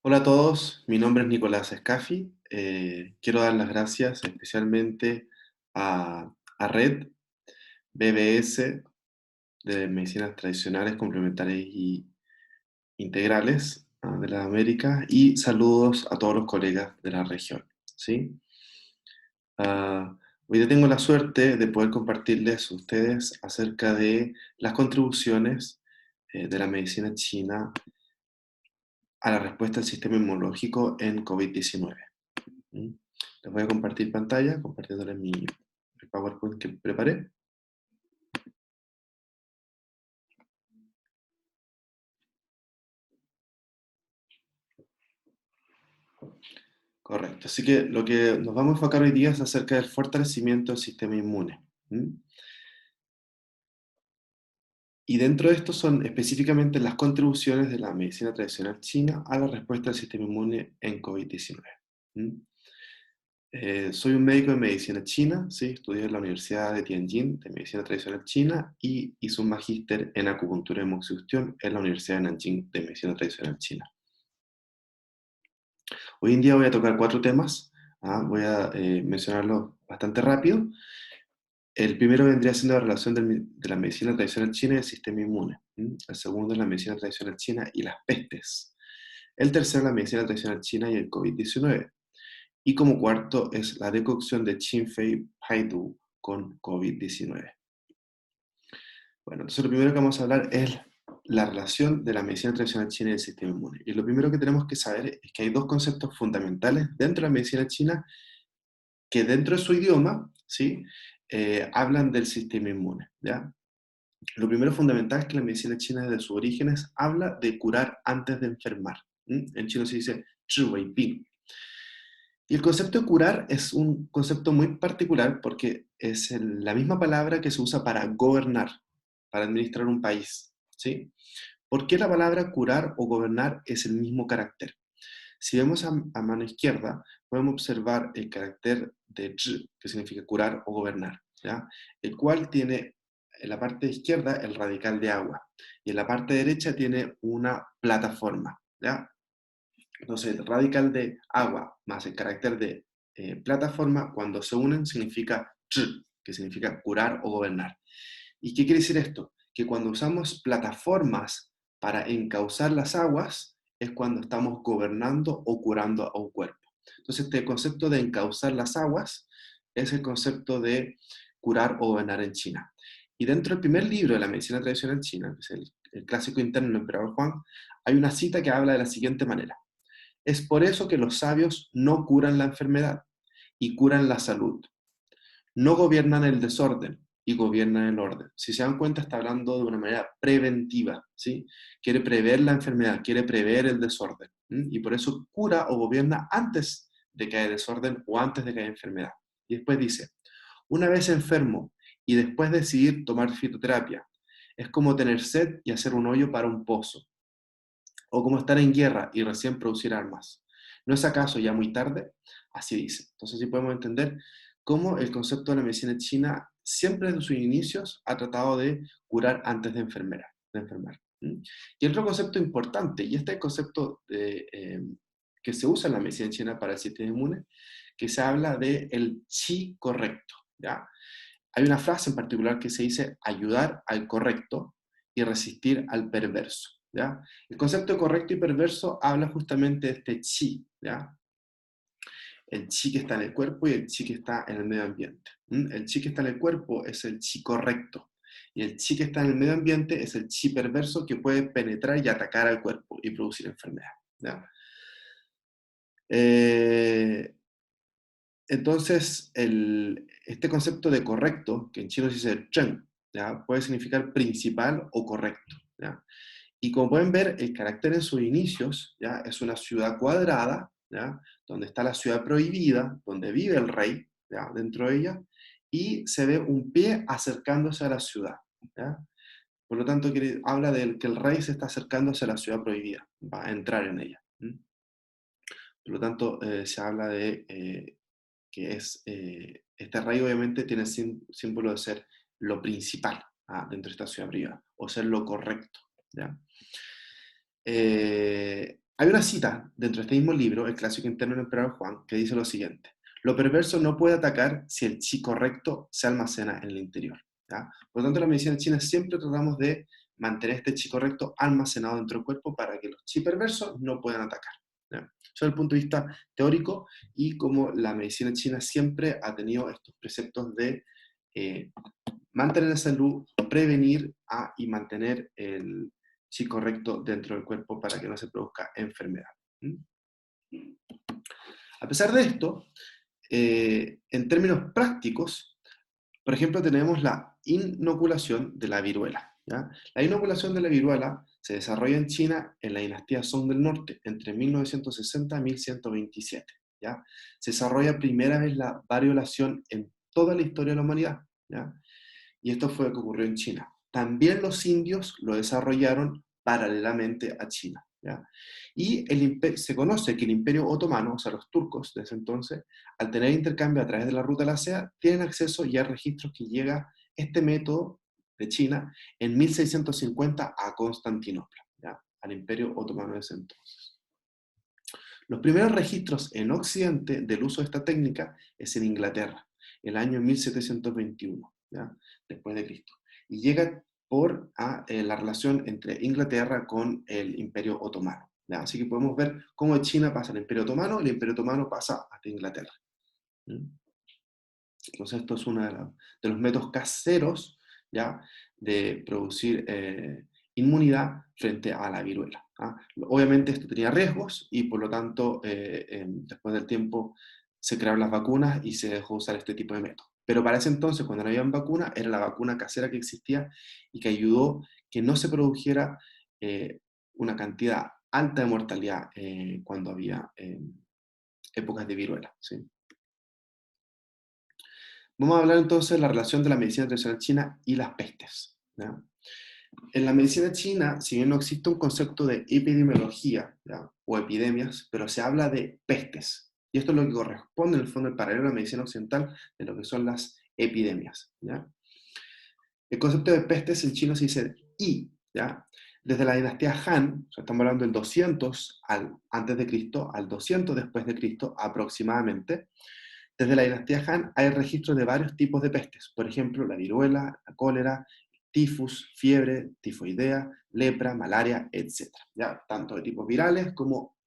Hola a todos, mi nombre es Nicolás Escafi. Quiero dar las gracias especialmente a Red BBS de Medicinas Tradicionales, Complementarias y Integrales de la América y saludos a todos los colegas de la región. ¿Sí? Ah, Hoy día tengo la suerte de poder compartirles a ustedes acerca de las contribuciones de la medicina china a la respuesta del sistema inmunológico en COVID-19. ¿Mm? Les voy a compartir pantalla, compartiéndoles el PowerPoint que preparé. Correcto. Así que lo que nos vamos a enfocar hoy día es acerca del fortalecimiento del sistema inmune. ¿Mm? Y dentro de esto son específicamente las contribuciones de la medicina tradicional china a la respuesta del sistema inmune en COVID-19. ¿Mm? Soy un médico de medicina china, ¿sí? Estudié en la Universidad de Tianjin de medicina tradicional china y hice un magíster en acupuntura y moxibustión en la Universidad de Nanjing de medicina tradicional china. Hoy en día voy a tocar cuatro temas, voy a mencionarlos bastante rápido. El primero vendría siendo la relación de la medicina tradicional china y el sistema inmune. El segundo es la medicina tradicional china y las pestes. El tercero, la medicina tradicional china y el COVID-19. Y como cuarto es la decocción de Qinfei Paidu con COVID-19. Bueno, entonces lo primero que vamos a hablar es la relación de la medicina tradicional china y el sistema inmune. Y lo primero que tenemos que saber es que hay dos conceptos fundamentales dentro de la medicina china que dentro de su idioma, ¿sí? Hablan del sistema inmune, ¿ya? Lo primero fundamental es que la medicina china desde sus orígenes habla de curar antes de enfermar. En chino se dice 治未病. Y el concepto de curar es un concepto muy particular porque es la misma palabra que se usa para gobernar, para administrar un país, ¿sí? ¿Por qué la palabra curar o gobernar es el mismo carácter? Si vemos a mano izquierda, podemos observar el carácter de 治, que significa curar o gobernar, ¿ya? El cual tiene en la parte izquierda el radical de agua y en la parte derecha tiene una plataforma, ¿ya? Entonces, el radical de agua más el carácter de plataforma, cuando se unen, significa 治, que significa curar o gobernar. ¿Y qué quiere decir esto? Que cuando usamos plataformas para encauzar las aguas, es cuando estamos gobernando o curando a un cuerpo. Entonces, este concepto de encauzar las aguas es el concepto de curar o gobernar en China. Y dentro del primer libro de la medicina tradicional china, que es el clásico interno del emperador Juan, hay una cita que habla de la siguiente manera. Es por eso que los sabios no curan la enfermedad y curan la salud. No gobiernan el desorden y gobiernan el orden. Si se dan cuenta, está hablando de una manera preventiva, ¿sí? Quiere prever la enfermedad, quiere prever el desorden. Y por eso cura o gobierna antes de que haya desorden o antes de que haya enfermedad. Y después dice, una vez enfermo y después decidir tomar fitoterapia, es como tener sed y hacer un hoyo para un pozo o como estar en guerra y recién producir armas. ¿No es acaso ya muy tarde? Así dice. Entonces sí podemos entender cómo el concepto de la medicina china siempre desde sus inicios ha tratado de curar antes de enfermar. Y otro concepto importante, y este es el concepto que se usa en la medicina china para el sistema inmune, que se habla de el chi correcto. ¿Ya? Hay una frase en particular que se dice ayudar al correcto y resistir al perverso. ¿Ya? El concepto de correcto y perverso habla justamente de este chi, ¿ya? El chi que está en el cuerpo y el chi que está en el medio ambiente. El chi que está en el cuerpo es el chi correcto y el chi que está en el medio ambiente es el chi perverso que puede penetrar y atacar al cuerpo y producir enfermedad. ¿Ya? Eh, Entonces, este concepto de correcto, que en chino se dice zheng, ¿ya? Puede significar principal o correcto. ¿Ya? Y como pueden ver, el carácter en sus inicios, ¿ya? Es una ciudad cuadrada, ¿ya? Donde está la ciudad prohibida, donde vive el rey, ¿ya? Dentro de ella, y se ve un pie acercándose a la ciudad. ¿Ya? Por lo tanto, habla de que el rey se está acercándose a la ciudad prohibida, va a entrar en ella. Por lo tanto, se habla de que este rey obviamente tiene el símbolo de ser lo principal dentro de esta ciudad privada, o ser lo correcto. ¿Ya? Hay una cita dentro de este mismo libro, El clásico interno del emperador Juan, que dice lo siguiente: lo perverso no puede atacar si el chi correcto se almacena en el interior. ¿Ya? Por lo tanto, en la medicina china siempre tratamos de mantener este chi correcto almacenado dentro del cuerpo para que los chi perversos no puedan atacar. ¿Ya? Eso desde el punto de vista teórico, y como la medicina china siempre ha tenido estos preceptos de eh, mantener la salud, prevenir y mantener el chi correcto dentro del cuerpo para que no se produzca enfermedad. ¿Mm? A pesar de esto, en términos prácticos, por ejemplo, tenemos la inoculación de la viruela. ¿Ya? La inoculación de la viruela se desarrolla en China en la dinastía Song del Norte, entre 1960 y 1127. ¿Ya? Se desarrolla primera vez la variolación en toda la historia de la humanidad. ¿Ya? Y esto fue lo que ocurrió en China. También los indios lo desarrollaron paralelamente a China. ¿Ya? Y se conoce que el Imperio Otomano, o sea, los turcos de ese entonces, al tener intercambio a través de la ruta de la seda, tienen acceso y hay registros que llega este método de China en 1650 a Constantinopla, ¿ya? Al Imperio Otomano de ese entonces. Los primeros registros en Occidente del uso de esta técnica es en Inglaterra, el año 1721, ¿ya? Después de Cristo. Y llega por la relación entre Inglaterra con el Imperio Otomano. ¿Ya? Así que podemos ver cómo de China pasa al Imperio Otomano y el Imperio Otomano pasa hasta Inglaterra. ¿Mm? Entonces esto es uno de los métodos caseros, ¿ya? De producir inmunidad frente a la viruela. ¿Ah? Obviamente esto tenía riesgos y por lo tanto después del tiempo se crearon las vacunas y se dejó usar este tipo de método. Pero para ese entonces, cuando no había vacuna, era la vacuna casera que existía y que ayudó que no se produjera una cantidad alta de mortalidad cuando había épocas de viruela. ¿Sí? Vamos a hablar entonces de la relación de la medicina tradicional china y las pestes. ¿Ya? En la medicina china, si bien no existe un concepto de epidemiología, ¿ya? O epidemias, pero se habla de pestes. Y esto es lo que corresponde, en el fondo, al paralelo a la medicina occidental de lo que son las epidemias. ¿Ya? El concepto de pestes en chino se dice yi, ¿ya? Desde la dinastía Han, o sea, estamos hablando del 200 antes de Cristo al 200 después de Cristo aproximadamente. Desde la dinastía Han hay registros de varios tipos de pestes, por ejemplo, la viruela, la cólera, tifus, fiebre, tifoidea, lepra, malaria, etc. ¿Ya? Tanto de tipos virales como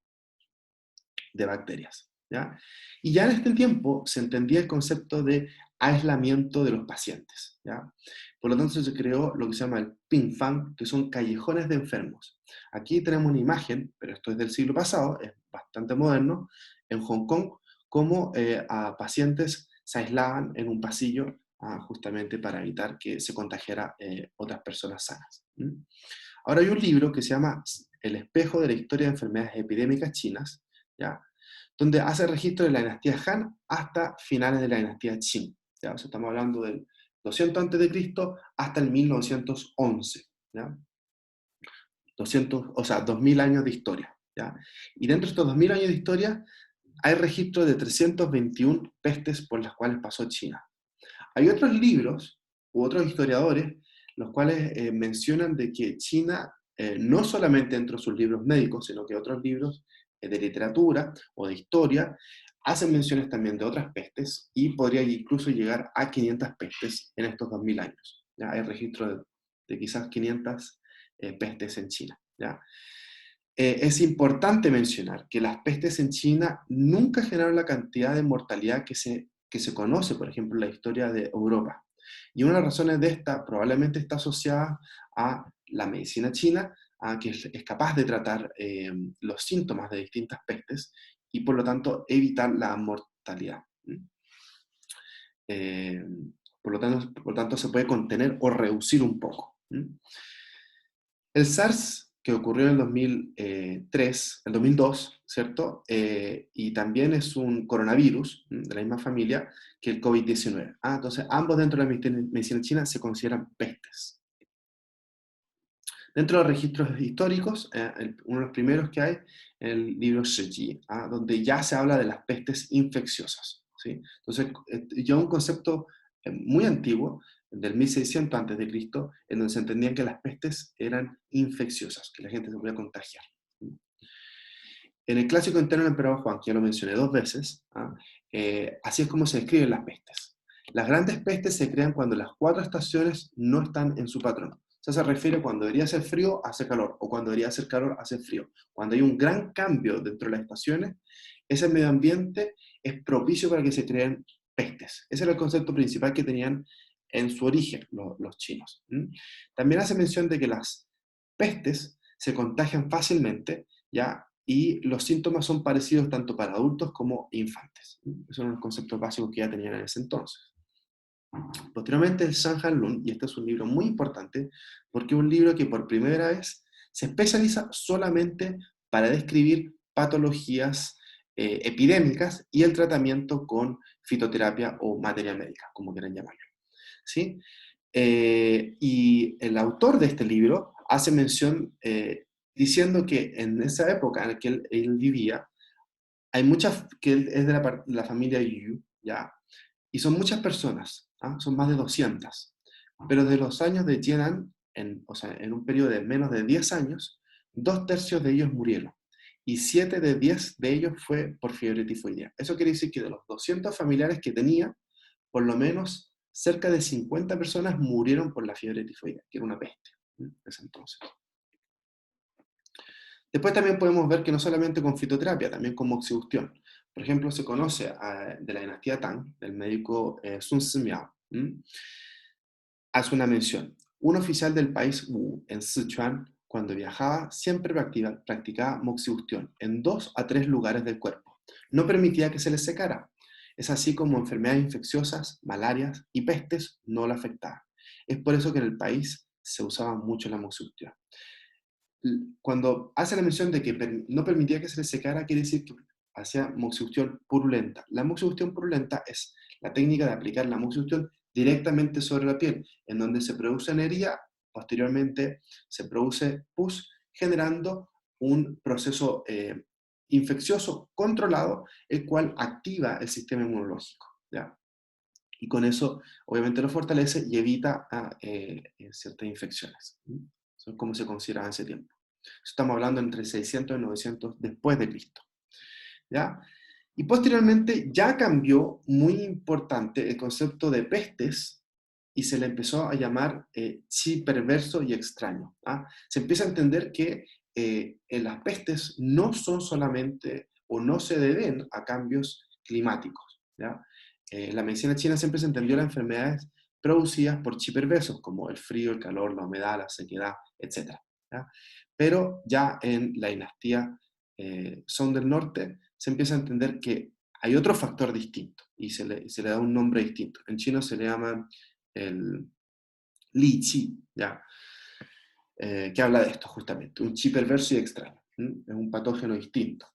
de bacterias. ¿Ya? Y ya en este tiempo se entendía el concepto de aislamiento de los pacientes. ¿Ya? Por lo tanto, se creó lo que se llama el Pingfang, que son callejones de enfermos. Aquí tenemos una imagen, pero esto es del siglo pasado, es bastante moderno, en Hong Kong, cómo a pacientes se aislaban en un pasillo justamente para evitar que se contagiara otras personas sanas. ¿Mm? Ahora hay un libro que se llama El espejo de la historia de enfermedades epidémicas chinas, ¿ya? Donde hace registro de la dinastía Han hasta finales de la dinastía Qing. ¿Ya? O sea, estamos hablando del 200 a.C. hasta el 1911. ¿Ya? 200, o sea, 2000 años de historia. ¿Ya? Y dentro de estos 2000 años de historia hay registro de 321 pestes por las cuales pasó China. Hay otros libros u otros historiadores los cuales mencionan de que China, no solamente dentro de sus libros médicos, sino que otros libros de literatura o de historia, hacen menciones también de otras pestes y podría incluso llegar a 500 pestes en estos 2000 años. ¿Ya? Hay registro de quizás 500 pestes en China. ¿Ya? Es importante mencionar que las pestes en China nunca generaron la cantidad de mortalidad que se conoce, por ejemplo, en la historia de Europa. Y una de las razones de esta probablemente está asociada a la medicina china, a que es capaz de tratar los síntomas de distintas pestes y por lo tanto evitar la mortalidad. Eh, por lo tanto, se puede contener o reducir un poco. El SARS, que ocurrió en el 2003, el 2002, ¿cierto? Y también es un coronavirus de la misma familia que el COVID-19. Entonces, ambos dentro de la medicina china se consideran pestes. Dentro de los registros históricos, uno de los primeros que hay, el libro Shiji, donde ya se habla de las pestes infecciosas. ¿Sí? Entonces, ya un concepto muy antiguo, del 1600 a.C., en donde se entendían que las pestes eran infecciosas, que la gente se podía contagiar. En el clásico interno del emperador Juan, que ya lo mencioné 2 veces, ¿ah? Así es como se describen las pestes. Las grandes pestes se crean cuando las 4 estaciones no están en su patrón. O sea, se refiere cuando debería ser frío, hace calor, o cuando debería ser calor, hace frío. Cuando hay un gran cambio dentro de las estaciones, ese medio ambiente es propicio para que se creen pestes. Ese era el concepto principal que tenían en su origen los chinos. También hace mención de que las pestes se contagian fácilmente, ¿ya? Y los síntomas son parecidos tanto para adultos como infantes. Esos son los conceptos básicos que ya tenían en ese entonces. Posteriormente, el San Lun, y este es un libro muy importante, porque es un libro que por primera vez se especializa solamente para describir patologías epidémicas y el tratamiento con fitoterapia o materia médica, como quieran llamarlo. ¿Sí? Y el autor de este libro hace mención diciendo que en esa época en la que él vivía, hay muchas, que él es de la familia Yu, ¿ya? Y son muchas personas, ¿ah? Son más de 200. Pero de los años de Jianan, o sea, en un periodo de menos de 10 años, 2 tercios de ellos murieron. Y 7 de 10 de ellos fue por fiebre tifoidea. Eso quiere decir que de los 200 familiares que tenía, por lo menos cerca de 50 personas murieron por la fiebre tifoidea, que era una peste en ese entonces. Después también podemos ver que no solamente con fitoterapia, también con moxibustión. Por ejemplo, se conoce de la dinastía Tang, del médico Sun Simiao, hace una mención. Un oficial del país Wu, en Sichuan, cuando viajaba, siempre practicaba moxibustión en 2 a 3 lugares del cuerpo. No permitía que se le secara. Es así como enfermedades infecciosas, malarias y pestes no la afectaban. Es por eso que en el país se usaba mucho la moxibustión. Cuando hace la mención de que no permitía que se le secara, quiere decir que hacía moxibustión purulenta. La moxibustión purulenta es la técnica de aplicar la moxibustión directamente sobre la piel, en donde se produce energía, posteriormente se produce pus, generando un proceso infeccioso controlado, el cual activa el sistema inmunológico, ¿ya? Y con eso, obviamente, lo fortalece y evita ciertas infecciones. Eso es como se consideraba en ese tiempo. Estamos hablando entre 600 y 900 después de Cristo. ¿Ya? Y posteriormente ya cambió muy importante el concepto de pestes y se le empezó a llamar chi perverso y extraño. ¿Ah? Se empieza a entender que en las pestes no son solamente o no se deben a cambios climáticos. ¿Ya? La medicina china siempre se entendió las enfermedades producidas por chi perversos, como el frío, el calor, la humedad, la sequedad, etc. ¿Ya? Pero ya en la dinastía Song del Norte se empieza a entender que hay otro factor distinto y se le da un nombre distinto. En chino se le llama el Li Qi, ¿ya? Que habla de esto justamente, un chi perverso y extraño. Es un patógeno distinto.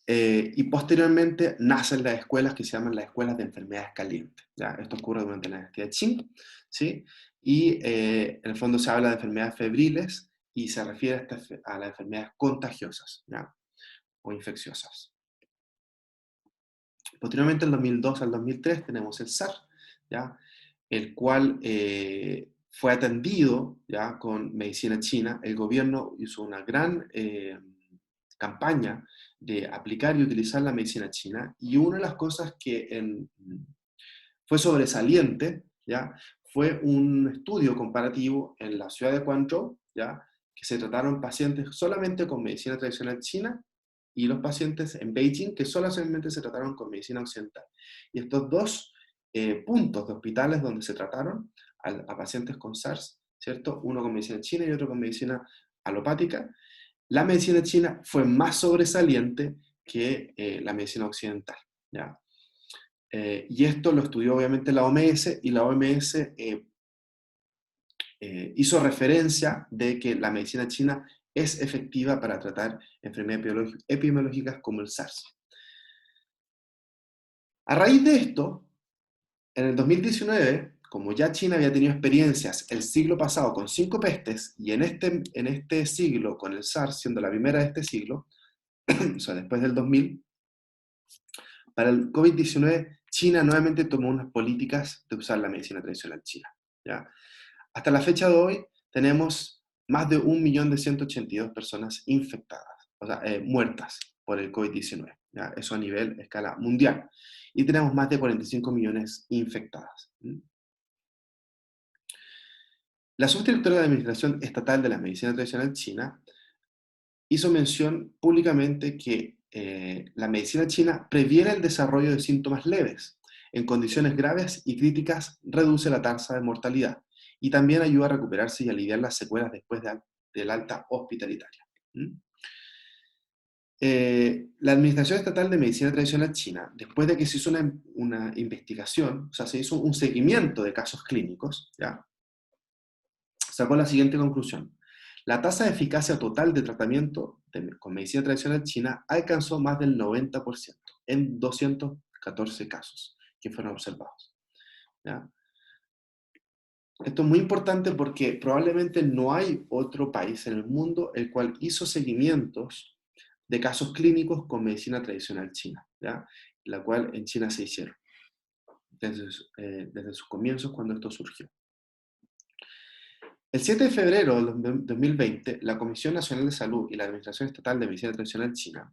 Y posteriormente nacen las escuelas que se llaman las escuelas de enfermedades calientes. ¿Ya? Esto ocurre durante la dinastía Qing, ¿sí? Y en el fondo se habla de enfermedades febriles y se refiere a las enfermedades contagiosas, ¿ya? O infecciosas. Posteriormente, del 2002 al 2003, tenemos el SARS, ¿ya? El cual fue atendido ¿ya? Con medicina china. El gobierno hizo una gran campaña de aplicar y utilizar la medicina china, y una de las cosas que fue sobresaliente ¿ya? Fue un estudio comparativo en la ciudad de Guangzhou, ¿ya? Que se trataron pacientes solamente con medicina tradicional china y los pacientes en Beijing que solamente se trataron con medicina occidental. Y estos dos puntos de hospitales donde se trataron a pacientes con SARS, ¿cierto? Uno con medicina china y otro con medicina alopática, la medicina china fue más sobresaliente que la medicina occidental, ¿ya? Y esto lo estudió obviamente la OMS, y la OMS hizo referencia de que la medicina china es efectiva para tratar enfermedades epidemiológicas como el SARS. A raíz de esto, en el 2019, como ya China había tenido experiencias el siglo pasado con 5 pestes, y en este siglo con el SARS, siendo la primera de este siglo, o sea, después del 2000, para el COVID-19, China nuevamente tomó unas políticas de usar la medicina tradicional china, ¿ya? Hasta la fecha de hoy tenemos más de 1.182.000 personas infectadas, o sea, muertas por el COVID-19. ¿Ya? Eso a nivel, escala mundial. Y tenemos más de 45 millones infectadas. La subdirectora de Administración Estatal de la Medicina Tradicional China hizo mención públicamente que la medicina china previene el desarrollo de síntomas leves. En condiciones graves y críticas reduce la tasa de mortalidad y también ayuda a recuperarse y aliviar las secuelas después del alta hospitalitaria. ¿Mm? La Administración Estatal de Medicina Tradicional China, después de que se hizo una investigación, o sea, se hizo un seguimiento de casos clínicos, ¿ya? Sacó la siguiente conclusión. La tasa de eficacia total de tratamiento con medicina tradicional china alcanzó más del 90% en 214 casos que fueron observados. ¿Ya? Esto es muy importante porque probablemente no hay otro país en el mundo el cual hizo seguimientos de casos clínicos con medicina tradicional china, ¿ya? La cual en China se hicieron desde sus comienzos cuando esto surgió. El 7 de febrero de 2020, la Comisión Nacional de Salud y la Administración Estatal de Medicina Tradicional China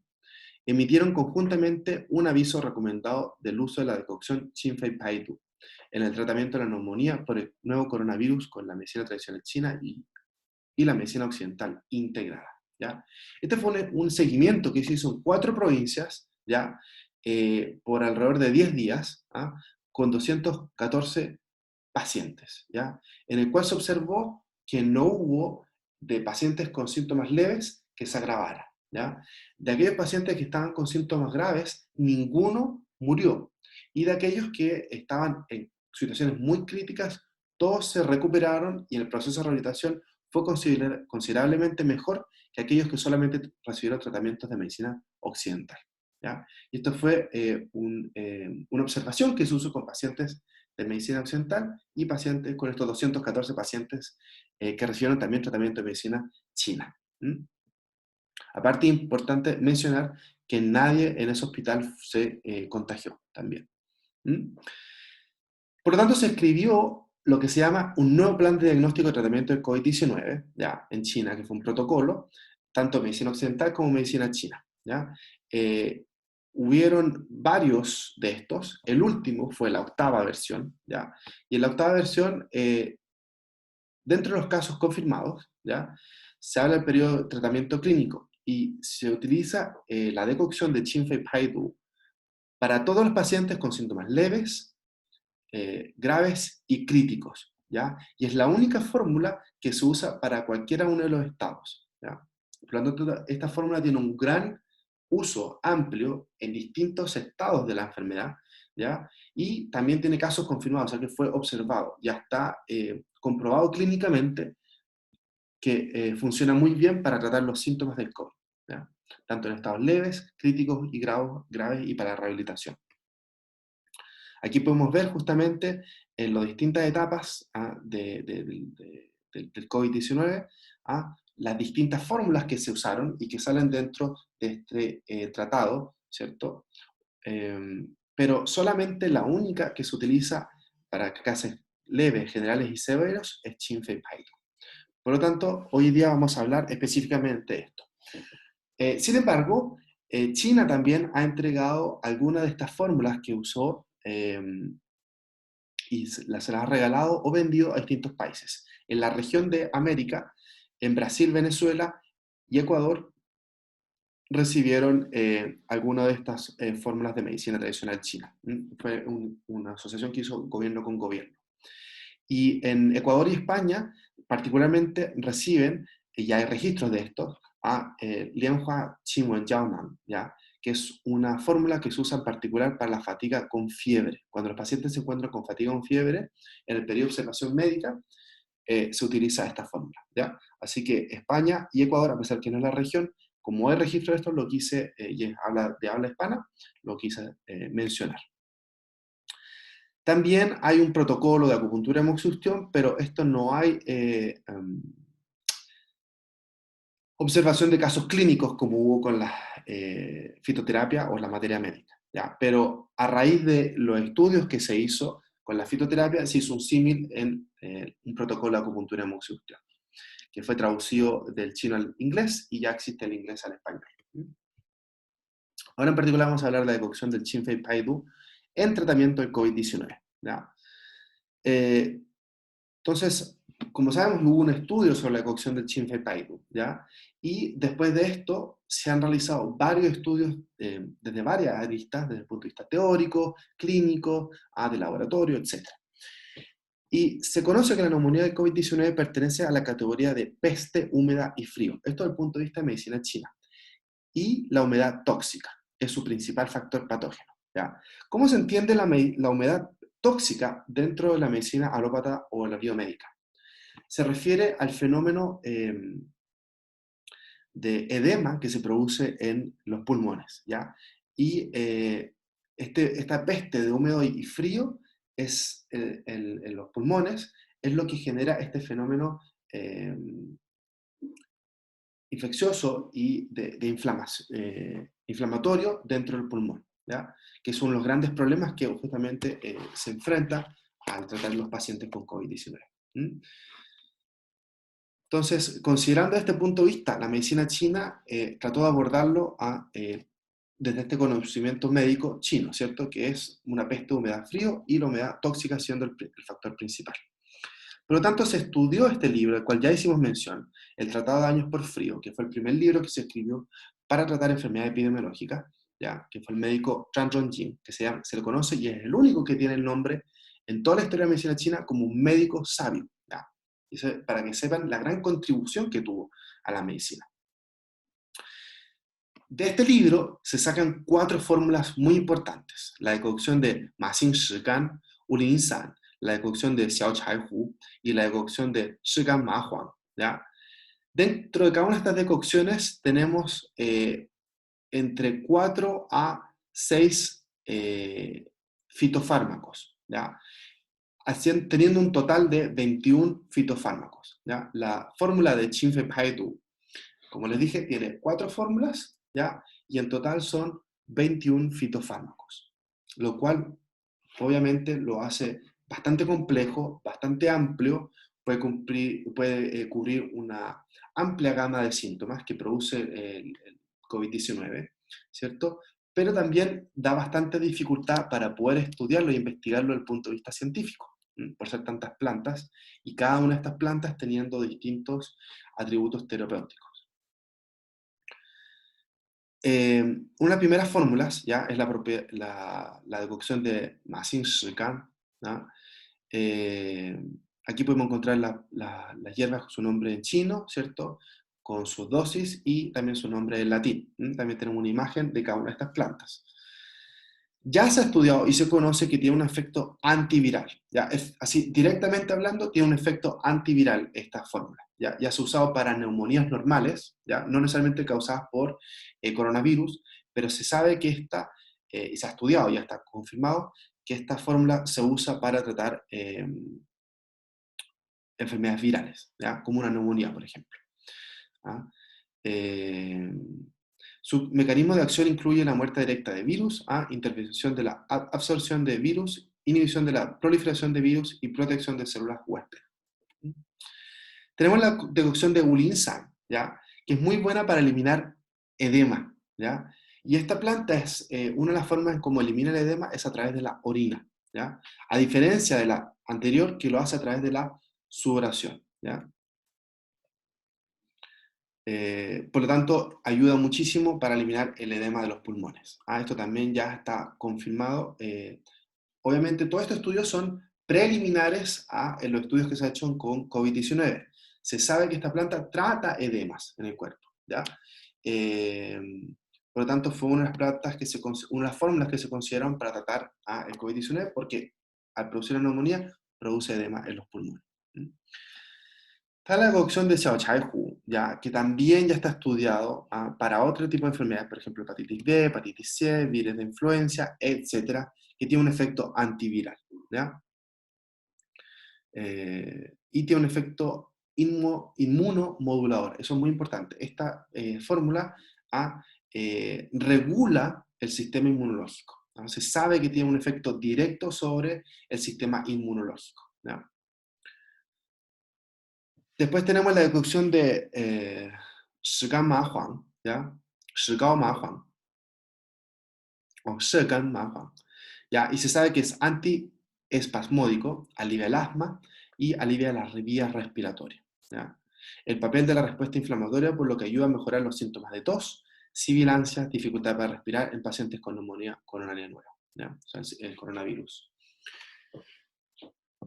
emitieron conjuntamente un aviso recomendado del uso de la decocción Qinfei-Paidu en el tratamiento de la neumonía por el nuevo coronavirus con la medicina tradicional china y la medicina occidental integrada. ¿Ya? Este fue un seguimiento que se hizo en 4 provincias, ¿ya? Por alrededor de 10 días, ¿ah? Con 214 pacientes, ¿ya? En el cual se observó que no hubo de pacientes con síntomas leves que se agravara, ¿ya? De aquellos pacientes que estaban con síntomas graves, ninguno murió. Y de aquellos que estaban en situaciones muy críticas, todos se recuperaron y el proceso de rehabilitación fue considerablemente mejor que aquellos que solamente recibieron tratamientos de medicina occidental, ¿ya? Y esto fue una observación que se usó con pacientes de medicina occidental y pacientes con estos 214 pacientes que recibieron también tratamiento de medicina china. ¿Mm? Aparte, es importante mencionar que nadie en ese hospital se contagió también. ¿Mm? Por lo tanto, se escribió lo que se llama un nuevo plan de diagnóstico y tratamiento del COVID-19, ya, en China, que fue un protocolo, tanto medicina occidental como medicina china, ¿ya? Hubieron varios de estos, el último fue la octava versión, ¿ya? Y en la octava versión, dentro de los casos confirmados, ¿ya? Se habla del periodo de tratamiento clínico y se utiliza la decocción de Qinfei-Paidu para todos los pacientes con síntomas leves, graves y críticos, ¿ya? Y es la única fórmula que se usa para cualquiera uno de los estados, ¿ya? Por lo tanto, esta fórmula tiene un gran uso amplio en distintos estados de la enfermedad, ¿ya? Y también tiene casos confirmados, o sea que fue observado, ya está comprobado clínicamente que funciona muy bien para tratar los síntomas del COVID, ¿ya? Tanto en estados leves, críticos y graves y para rehabilitación. Aquí podemos ver justamente en las distintas etapas del COVID-19 las distintas fórmulas que se usaron y que salen dentro de este tratado, ¿cierto? Pero solamente la única que se utiliza para casos leves, generales y severos es Qinfei-Paidu. Por lo tanto, hoy día vamos a hablar específicamente de esto. Sin embargo, China también ha entregado algunas de estas fórmulas que usó y se las ha regalado o vendido a distintos países. En la región de América, en Brasil, Venezuela y Ecuador, recibieron algunas de estas fórmulas de medicina tradicional china. Fue una asociación que hizo gobierno con gobierno. Y en Ecuador y España, particularmente, reciben, y ya hay registros de esto, a Lianhua Qinwenjiaonan, ¿ya? Que es una fórmula que se usa en particular para la fatiga con fiebre. Cuando los pacientes se encuentran con fatiga con fiebre, en el periodo de observación médica, se utiliza esta fórmula, ¿ya? Así que España y Ecuador, a pesar que no es la región, como hay registro de esto, lo quise, y habla de habla hispana, lo quise mencionar. También hay un protocolo de acupuntura y hemoxustión, pero esto no hay observación de casos clínicos como hubo con la fitoterapia o la materia médica, ¿ya? Pero a raíz de los estudios que se hizo con la fitoterapia, se hizo un símil en un protocolo de acupuntura y hemoxustión. que fue traducido del chino al inglés y ya existe el inglés al español. Ahora en particular vamos a hablar de la decocción del Qinfei en tratamiento del COVID-19. ¿Ya? Eh, entonces, como sabemos, hubo un estudio sobre la decocción del Qinfei, ¿ya? Y después de esto se han realizado varios estudios desde varias aristas, desde el punto de vista teórico, clínico, de laboratorio, etc. Y se conoce que la neumonía del COVID-19 pertenece a la categoría de peste húmeda y frío. Esto desde el punto de vista de medicina china. Y la humedad tóxica es su principal factor patógeno. ¿Ya? ¿Cómo se entiende la humedad tóxica dentro de la medicina alópata o la biomédica? Se refiere al fenómeno de edema que se produce en los pulmones, ¿ya? Y esta peste de húmedo y frío es en los pulmones, es lo que genera este fenómeno infeccioso y de inflamatorio dentro del pulmón, ¿ya? Que son los grandes problemas que justamente se enfrenta al tratar los pacientes con COVID-19. Entonces, considerando este punto de vista, la medicina china trató de abordarlo desde este conocimiento médico chino, ¿cierto? Que es una peste de humedad-frío y la humedad tóxica siendo el factor principal. Por lo tanto, se estudió este libro, del cual ya hicimos mención, El Tratado de Daños por Frío, que fue el primer libro que se escribió para tratar enfermedades epidemiológicas, ¿ya? Que fue el médico Zhang Zhongjing, que se le conoce y es el único que tiene el nombre en toda la historia de la medicina china como un médico sabio, ¿ya? Para que sepan la gran contribución que tuvo a la medicina. De este libro se sacan 4 fórmulas muy importantes. La decocción de Ma Xin Shi Gan, Wu Lin San, la decocción de Xiao Chai Hu y la decocción de Shi Gan Ma Huang, ¿ya? Dentro de cada una de estas decocciones tenemos entre 4 a 6 fitofármacos, ¿ya? Teniendo un total de 21 fitofármacos, ¿ya? La fórmula de Qinfei, como les dije, tiene 4 fórmulas, ¿ya? Y en total son 21 fitofármacos, lo cual obviamente lo hace bastante complejo, bastante amplio, puede cubrir una amplia gama de síntomas que produce el COVID-19, ¿cierto? Pero también da bastante dificultad para poder estudiarlo e investigarlo desde el punto de vista científico, por ser tantas plantas, y cada una de estas plantas teniendo distintos atributos terapéuticos. Una de las primeras fórmulas ya es la decocción de Ma Xin Shi Gan, ¿ya? Aquí podemos encontrar las hierbas con su nombre en chino, ¿cierto? Con sus dosis y también su nombre en latín. También tenemos una imagen de cada una de estas plantas. Ya se ha estudiado y se conoce que tiene un efecto antiviral. ¿Ya? Así, directamente hablando, tiene un efecto antiviral esta fórmula. Ya se ha usado para neumonías normales, ¿ya? No necesariamente causadas por coronavirus, pero se sabe que y se ha estudiado, ya está confirmado, que esta fórmula se usa para tratar enfermedades virales, ¿ya? Como una neumonía, por ejemplo. ¿Ah? Eh, Su mecanismo de acción incluye la muerte directa de virus, intervención de la absorción de virus, inhibición de la proliferación de virus y protección de células huésped. Tenemos la decocción de Ulinsan, ¿ya? Que es muy buena para eliminar edema, ¿ya? Y esta planta es, una de las formas en cómo elimina el edema es a través de la orina, ¿ya? A diferencia de la anterior que lo hace a través de la sudoración, ¿ya? Por lo tanto, ayuda muchísimo para eliminar el edema de los pulmones. Esto también ya está confirmado. Obviamente, todos estos estudios son preliminares en los estudios que se han hecho con COVID-19. Se sabe que esta planta trata edemas en el cuerpo, ¿ya? Eh, por lo tanto, fue una de las una de las fórmulas que se consideraron para tratar el COVID-19 porque al producir la neumonía produce edema en los pulmones. Está la decocción de Xiao Chai Hu, ya, que también ya está estudiado para otro tipo de enfermedades, por ejemplo, hepatitis B, hepatitis C, virus de influenza, etcétera, que tiene un efecto antiviral, ¿ya? Y tiene un efecto inmunomodulador. Eso es muy importante. Esta fórmula regula el sistema inmunológico, ¿no? Se sabe que tiene un efecto directo sobre el sistema inmunológico, ¿ya? Después tenemos la decocción de Shigan Ma Huang, ¿ya? Shigao Ma Huang, o Shigan Ma Huang, ¿ya? Y se sabe que es antiespasmódico, alivia el asma y alivia las vías respiratorias, ¿ya? El papel de la respuesta inflamatoria, por lo que ayuda a mejorar los síntomas de tos, sibilancia, dificultad para respirar en pacientes con neumonía coronaria nueva, ¿ya? O sea, el coronavirus.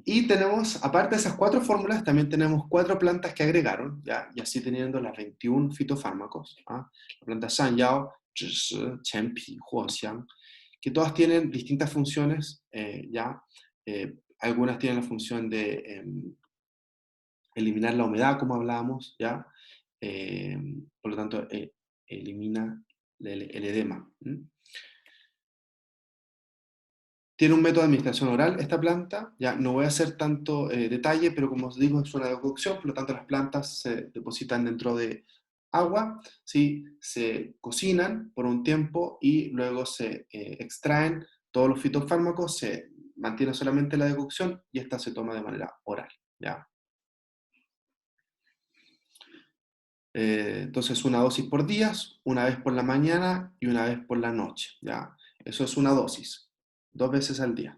Y tenemos, aparte de esas 4 fórmulas, también tenemos 4 plantas que agregaron, ¿ya? Y así teniendo las 21 fitofármacos, ¿ah? La planta Sanyao, Zhishi, Chenpi, Huoxiang, que todas tienen distintas funciones, ¿ya? Algunas tienen la función de eliminar la humedad, como hablábamos, ¿ya? Por lo tanto, elimina el edema. Tiene un método de administración oral esta planta, ya no voy a hacer tanto detalle, pero como os digo es una decocción, por lo tanto las plantas se depositan dentro de agua, ¿sí? Se cocinan por un tiempo y luego se extraen todos los fitofármacos, se mantiene solamente la decocción y esta se toma de manera oral, ¿ya? Entonces una dosis por días, una vez por la mañana y una vez por la noche, ¿ya? Eso es una dosis, 2 veces al día.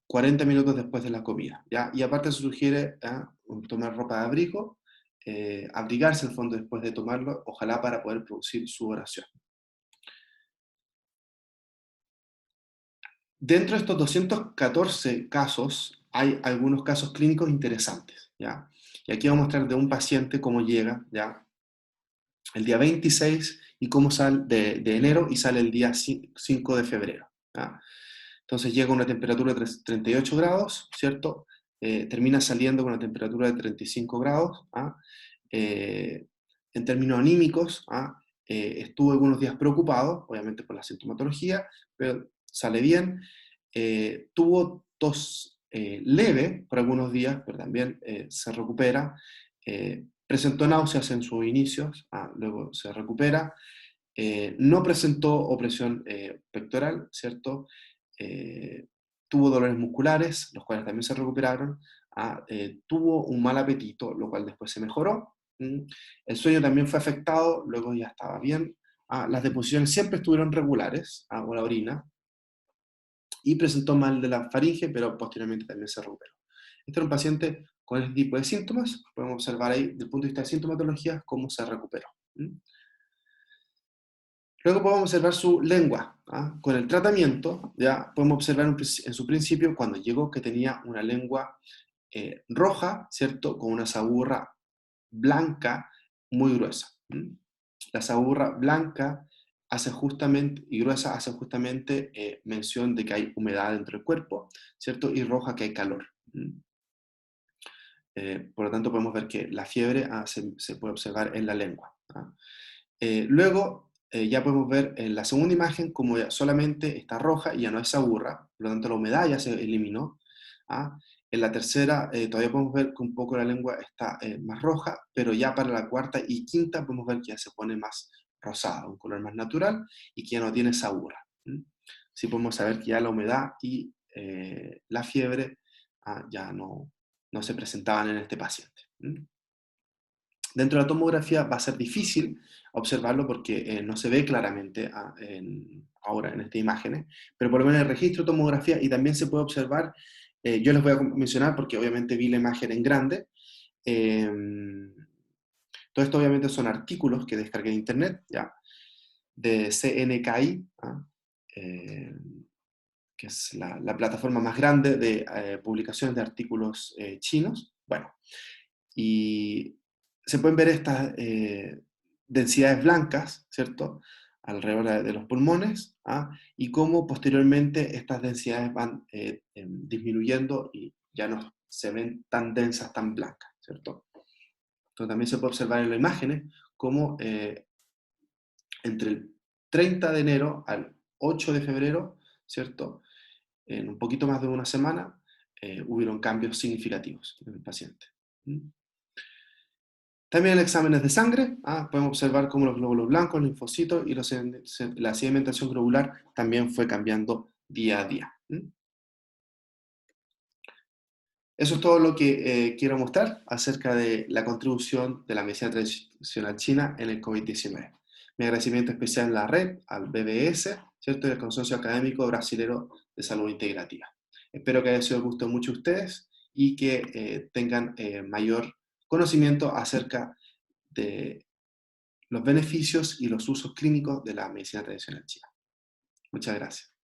40 minutos después de la comida, ¿ya? Y aparte se sugiere tomar ropa de abrigo, abrigarse al fondo después de tomarlo, ojalá para poder producir su oración. Dentro de estos 214 casos, hay algunos casos clínicos interesantes, ¿ya? Y aquí vamos a mostrar de un paciente cómo llega, ¿ya? El día 26 y cómo sale de enero y sale el día 5 de febrero, ¿ya? Entonces llega a una temperatura de 38 grados, ¿cierto? Termina saliendo con una temperatura de 35 grados. ¿Ah? Eh, en términos anímicos, ¿ah? Estuvo algunos días preocupado, obviamente por la sintomatología, pero sale bien. Tuvo tos leve por algunos días, pero también se recupera. Presentó náuseas en sus inicios, luego se recupera. No presentó opresión pectoral, ¿cierto? Eh, tuvo dolores musculares, los cuales también se recuperaron. Tuvo un mal apetito, lo cual después se mejoró. El sueño también fue afectado, luego ya estaba bien. Las deposiciones siempre estuvieron regulares, o la orina, y presentó mal de la faringe, pero posteriormente también se recuperó. Este era un paciente con este tipo de síntomas. Podemos observar ahí, desde el punto de vista de sintomatología, cómo se recuperó. Luego podemos observar su lengua. Con el tratamiento, ya podemos observar en su principio, cuando llegó, que tenía una lengua roja, ¿cierto? Con una saburra blanca muy gruesa. La saburra blanca hace justamente, y gruesa hace justamente mención de que hay humedad dentro del cuerpo, ¿cierto? Y roja que hay calor. Por lo tanto, podemos ver que la fiebre se puede observar en la lengua. Luego, ya podemos ver en la segunda imagen como ya solamente está roja y ya no es saburra, por lo tanto la humedad ya se eliminó. ¿Ah? En la tercera todavía podemos ver que un poco la lengua está más roja, pero ya para la cuarta y quinta podemos ver que ya se pone más rosada, un color más natural y que ya no tiene saburra. Sí podemos saber que ya la humedad y la fiebre ya no se presentaban en este paciente. Dentro de la tomografía va a ser difícil observarlo porque no se ve claramente ahora en estas imágenes, pero por lo menos en el registro de tomografía y también se puede observar, yo les voy a mencionar porque obviamente vi la imagen en grande. eh, Todo esto obviamente son artículos que descargué de internet, ¿ya? De CNKI, eh, que es la plataforma más grande de publicaciones de artículos chinos. Bueno, y se pueden ver estas densidades blancas, ¿cierto? Alrededor de los pulmones, y cómo posteriormente estas densidades van disminuyendo y ya no se ven tan densas, tan blancas, ¿cierto? Entonces también se puede observar en las imágenes cómo entre el 30 de enero al 8 de febrero, ¿cierto? En un poquito más de una semana, hubieron cambios significativos en el paciente. También en exámenes de sangre, podemos observar cómo los glóbulos blancos, los linfocitos y la sedimentación globular también fue cambiando día a día. Eso es todo lo que quiero mostrar acerca de la contribución de la medicina tradicional china en el COVID-19. Mi agradecimiento especial a la red, al BBS, ¿cierto? Y al Consorcio Académico Brasilero de Salud Integrativa. Espero que haya sido el gusto de muchos de ustedes y que tengan mayor conocimiento acerca de los beneficios y los usos clínicos de la medicina tradicional china. Muchas gracias.